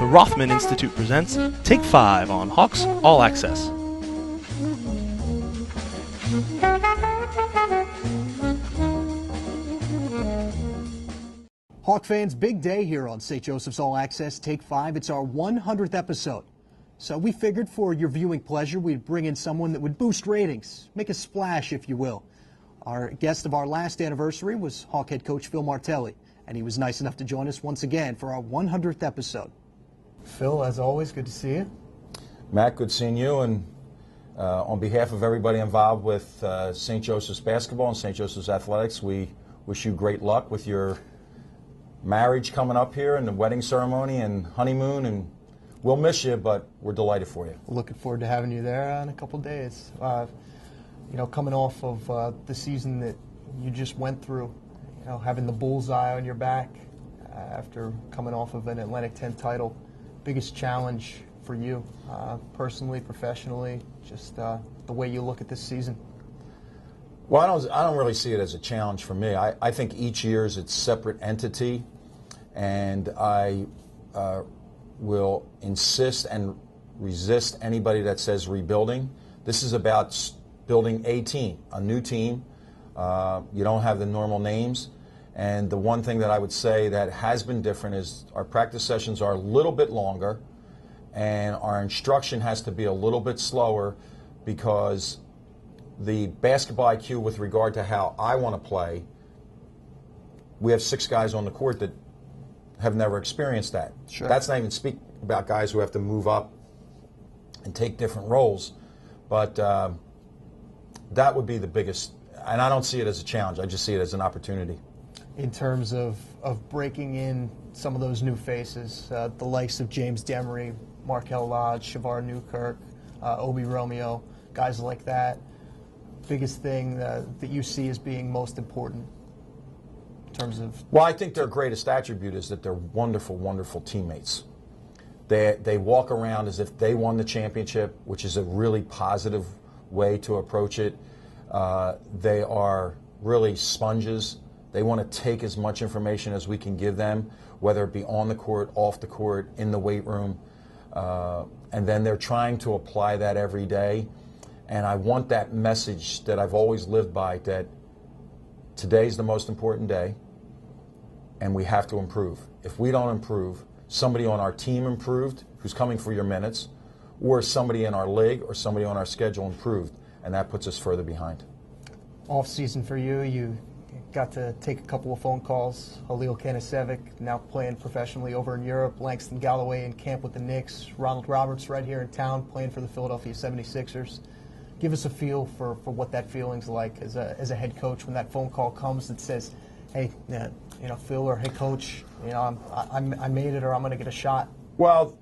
The Rothman Institute presents Take 5 on Hawks All Access. Hawk fans, big day here on St. Joseph's All Access Take 5. It's our 100th episode. So we figured for your viewing pleasure, we'd bring in someone that would boost ratings, make a splash, if you will. Our guest of our last anniversary was Hawk head coach Phil Martelli, and he was nice enough to join us once again for our 100th episode. Phil, as always, good to see you. Matt, good seeing you, and on behalf of everybody involved with St. Joseph's basketball and St. Joseph's athletics, we wish you great luck with your marriage coming up here and the wedding ceremony and honeymoon, and we'll miss you, but we're delighted for you. Looking forward to having you there in a couple of days. Coming off of the season that you just went through, having the bullseye on your back after coming off of an Atlantic 10 title, biggest challenge for you personally, professionally, just the way you look at this season? Well, I don't really see it as a challenge for me. I think each year is its separate entity, and I will insist and resist anybody that says rebuilding. This is about building a team, a new team. You don't have the normal names. And the one thing that I would say that has been different is our practice sessions are a little bit longer, and our instruction has to be a little bit slower because the basketball IQ with regard to how I want to play, we have 6 guys on the court that have never experienced that. Sure. That's not even speak about guys who have to move up and take different roles. But that would be the biggest, and I don't see it as a challenge. I just see it as an opportunity. In terms of breaking in some of those new faces, the likes of James Demery, Markel Lodge, Shavar Newkirk, Obi Romeo, guys like that, biggest thing that you see as being most important in terms of? Well, I think their greatest attribute is that they're wonderful, wonderful teammates. They walk around as if they won the championship, which is a really positive way to approach it. They are really sponges. They want to take as much information as we can give them, whether it be on the court, off the court, in the weight room. And then they're trying to apply that every day. And I want that message that I've always lived by, that today's the most important day, and we have to improve. If we don't improve, somebody on our team improved, who's coming for your minutes, or somebody in our league or somebody on our schedule improved, and that puts us further behind. Off season for you, you got to take a couple of phone calls. Halil Kanisevic, now playing professionally over in Europe. Langston Galloway in camp with the Knicks. Ronald Roberts right here in town playing for the Philadelphia 76ers. Give us a feel for what that feeling's like as a head coach when that phone call comes that says, hey, Phil, or hey, coach, I made it, or I'm going to get a shot. Well,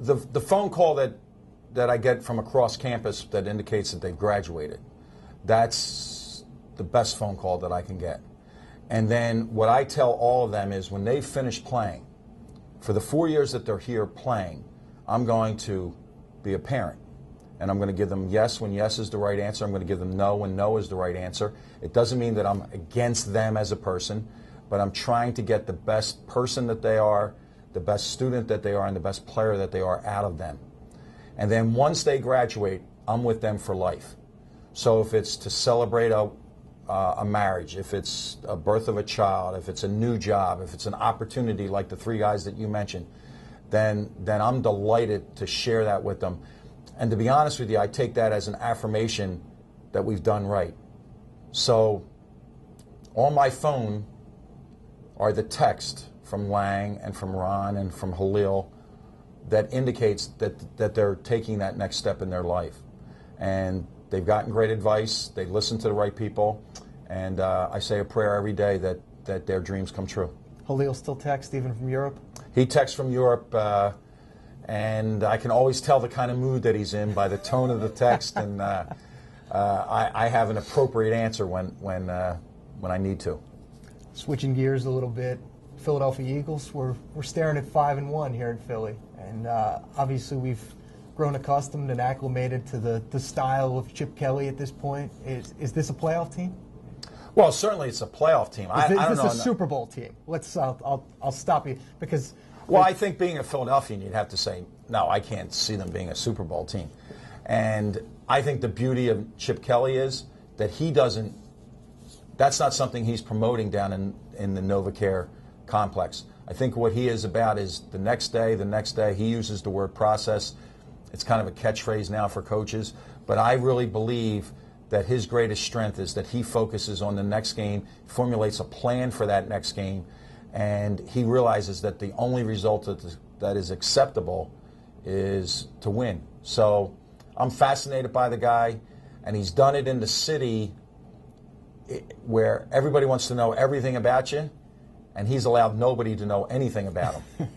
the phone call that I get from across campus that indicates that they've graduated, that's the best phone call that I can get. And then what I tell all of them is when they finish playing, for the 4 years that they're here playing, I'm going to be a parent. And I'm going to give them yes when yes is the right answer. I'm going to give them no when no is the right answer. It doesn't mean that I'm against them as a person, but I'm trying to get the best person that they are, the best student that they are, and the best player that they are out of them. And then once they graduate, I'm with them for life. So if it's to celebrate a marriage, if it's a birth of a child, if it's a new job, if it's an opportunity like the 3 guys that you mentioned, then I'm delighted to share that with them. And to be honest with you, I take that as an affirmation that we've done right. So on my phone are the text from Lang and from Ron and from Halil that indicates that they're taking that next step in their life. And they've gotten great advice. They listen to the right people. And I say a prayer every day that their dreams come true. Halil still texts even from Europe? He texts from Europe, and I can always tell the kind of mood that he's in by the tone of the text. And I have an appropriate answer when I need to. Switching gears a little bit, Philadelphia Eagles, we're staring at 5-1 here in Philly. And obviously we've grown accustomed and acclimated to the style of Chip Kelly at this point. Is this a playoff team? Well, certainly it's a playoff team. Is this a Super Bowl team? I'll stop you because Well, I think being a Philadelphian, you'd have to say, no, I can't see them being a Super Bowl team. And I think the beauty of Chip Kelly is that he doesn't, that's not something he's promoting down in the NovaCare complex. I think what he is about is the next day. He uses the word process. It's kind of a catchphrase now for coaches. But I really believe that his greatest strength is that he focuses on the next game, formulates a plan for that next game, and he realizes that the only result that is acceptable is to win. So I'm fascinated by the guy, and he's done it in the city where everybody wants to know everything about you, and he's allowed nobody to know anything about him.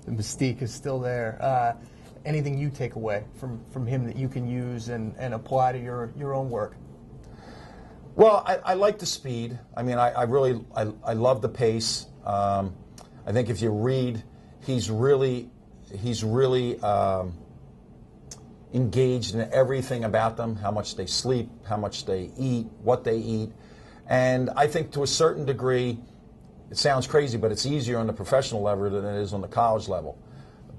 The mystique is still there. Anything you take away from him that you can use and apply to your own work? Well, I like the speed. I mean, I love the pace. I think if you read, he's really engaged in everything about them, how much they sleep, how much they eat, what they eat. And I think to a certain degree, it sounds crazy, but it's easier on the professional level than it is on the college level.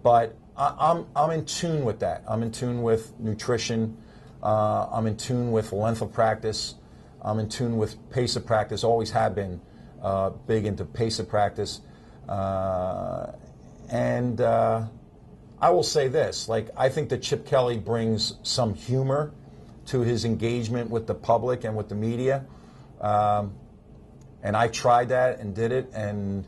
But I'm in tune with that. I'm in tune with nutrition. I'm in tune with length of practice. I'm in tune with pace of practice. Always have been big into pace of practice. And I will say this: like, I think that Chip Kelly brings some humor to his engagement with the public and with the media. And I tried that and did it, and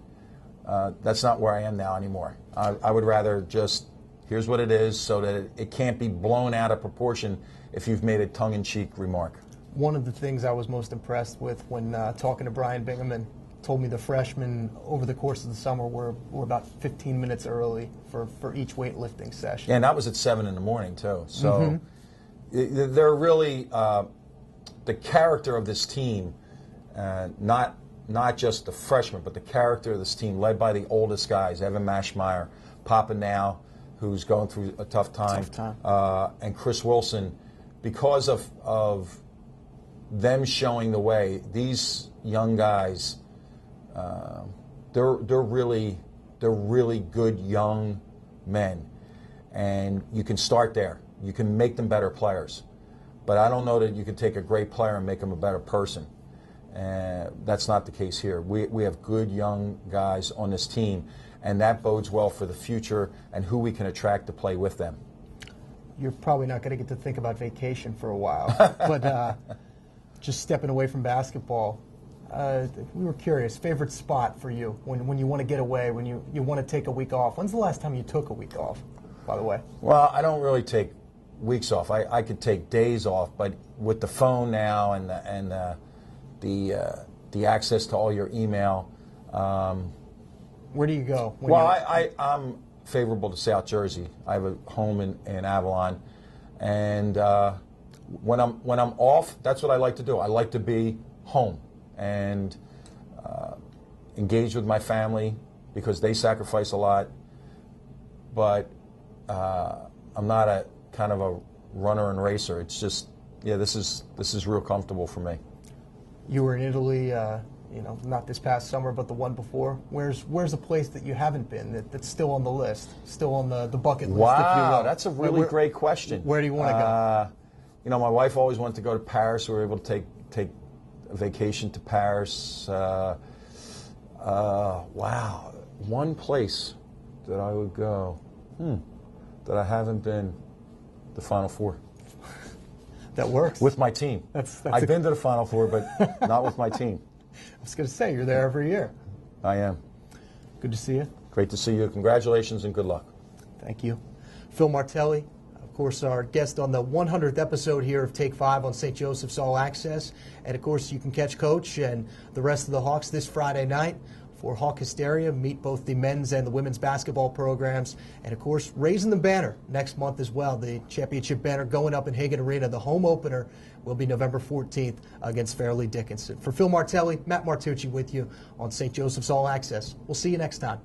that's not where I am now anymore. I would rather just, here's what it is, so that it can't be blown out of proportion if you've made a tongue-in-cheek remark. One of the things I was most impressed with when talking to Brian Bingaman, told me the freshmen over the course of the summer were about 15 minutes early for each weightlifting session. Yeah, and that was at 7 in the morning, too. So they're really, the character of this team, not just the freshmen, but the character of this team, led by the oldest guys, Evan Mashmeyer, Papa Now, who's going through a tough time. And Chris Wilson, because of them showing the way. These young guys, they're really good young men, and you can start there. You can make them better players, but I don't know that you can take a great player and make him a better person. That's not the case here. We have good young guys on this team, and that bodes well for the future and who we can attract to play with them. You're probably not going to get to think about vacation for a while, but just stepping away from basketball, we were curious, favorite spot for you when you want to get away, when you want to take a week off? When's the last time you took a week off, by the way? Well, I don't really take weeks off. I could take days off, but with the phone now and the access to all your email. Where do you go? I'm favorable to South Jersey. I have a home in Avalon, and when I'm off, that's what I like to do. I like to be home and engage with my family because they sacrifice a lot. But I'm not a kind of a runner and racer. It's just, yeah, this is real comfortable for me. You were in Italy, not this past summer, but the one before. Where's a place that you haven't been that's still on the list, still on the bucket list? Wow, if you will? That's a really great question. Where do you want to go? My wife always wanted to go to Paris. We were able to take a vacation to Paris. Wow, one place that I would go that I haven't been, the Final Four. That works. With my team. I've been to the Final Four, but not with my team. I was going to say, you're there every year. I am. Good to see you. Great to see you. Congratulations and good luck. Thank you. Phil Martelli, of course, our guest on the 100th episode here of Take 5 on St. Joseph's All Access. And, of course, you can catch Coach and the rest of the Hawks this Friday night for Hawk Hysteria. Meet both the men's and the women's basketball programs. And, of course, raising the banner next month as well. The championship banner going up in Hagan Arena. The home opener will be November 14th against Fairleigh Dickinson. For Phil Martelli, Matt Martucci with you on St. Joseph's All Access. We'll see you next time.